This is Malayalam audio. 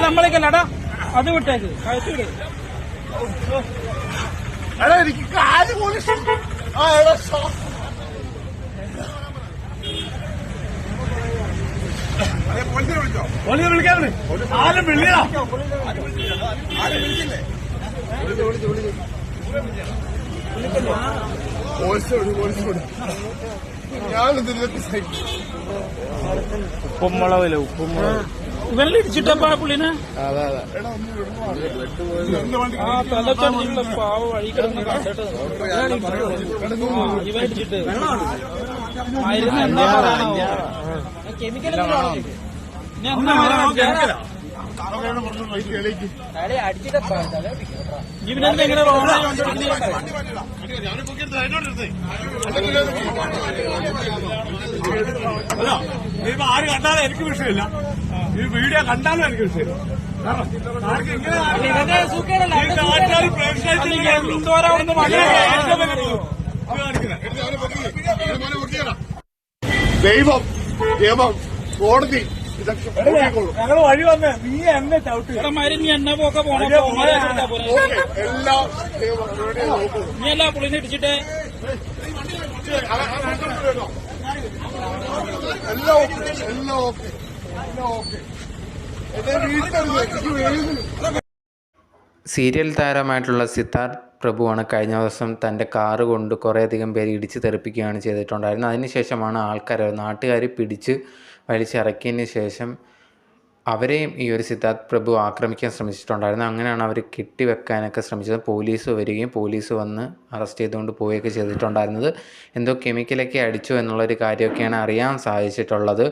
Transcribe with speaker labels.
Speaker 1: നമ്മളേക്കല്ലടാ അത് വിട്ടേക്ക് കഴിച്ചിട്.
Speaker 2: എനിക്ക് കാല് പോലീസ് പോലീസിനെ വിളിക്കാറുണ്ട്. ആരും വിളിയടാ, പോലീസിനോട് ഞാനെന്തിനൊക്കെ
Speaker 1: ഉപ്പുമുളകില്ല ഉപ്പുമുളക് ഇവരിൽ ഇടിച്ചിട്ടപ്പാ പുള്ളിനെ തലച്ചടിച്ചിട്ടുള്ള പാവ വഴി കിടന്ന് കണ്ടിട്ട് ഇവ ഇടിച്ചിട്ട് ആയിരുന്നു. എന്താ പറയാനോ കെമിക്കൽ ഇവനെന്താ ഇങ്ങനെ റോഡായി
Speaker 2: ആര് കണ്ടാലും എനിക്ക് വിഷയമില്ല, ഈ വീഡിയോ കണ്ടാലും എനിക്ക് വിഷയമില്ല. ദൈവം, നിയമം, കോടതി ഞങ്ങൾ വഴി വന്ന് നീ എന്നെ ചവിട്ടി
Speaker 1: നീ എന്നെ പോക്കെ പോണ
Speaker 2: എല്ലാം
Speaker 1: നീ അല്ല പുള്ളിനെ ഇടിച്ചിട്ട്
Speaker 2: എല്ലാം ഓക്കെ, എല്ലാം ഓക്കെ, എല്ലാം ഓക്കെ. എന്നെ വീട്ടിൽ
Speaker 3: സീരിയൽ താരമായിട്ടുള്ള സിദ്ധാർത്ഥ് പ്രഭുവാണ് കഴിഞ്ഞ ദിവസം തൻ്റെ കാറ് കൊണ്ട് കുറേയധികം പേര് ഇടിച്ച് തെറിപ്പിക്കുകയാണ് ചെയ്തിട്ടുണ്ടായിരുന്നത്. അതിനുശേഷമാണ് നാട്ടുകാർ പിടിച്ച് വലിച്ചിറക്കിയതിന് ശേഷം അവരെയും ഈ ഒരു സിദ്ധാർത്ഥ് പ്രഭു ആക്രമിക്കാൻ ശ്രമിച്ചിട്ടുണ്ടായിരുന്നു. അങ്ങനെയാണ് അവർ കെട്ടിവെക്കാനൊക്കെ ശ്രമിച്ചത്. പോലീസ് വരികയും പോലീസ് വന്ന് അറസ്റ്റ് ചെയ്തുകൊണ്ട് പോവുകയൊക്കെ ചെയ്തിട്ടുണ്ടായിരുന്നത്. എന്തോ കെമിക്കലൊക്കെ അടിച്ചു എന്നുള്ളൊരു കാര്യമൊക്കെയാണ് അറിയാൻ സാധിച്ചിട്ടുള്ളത്.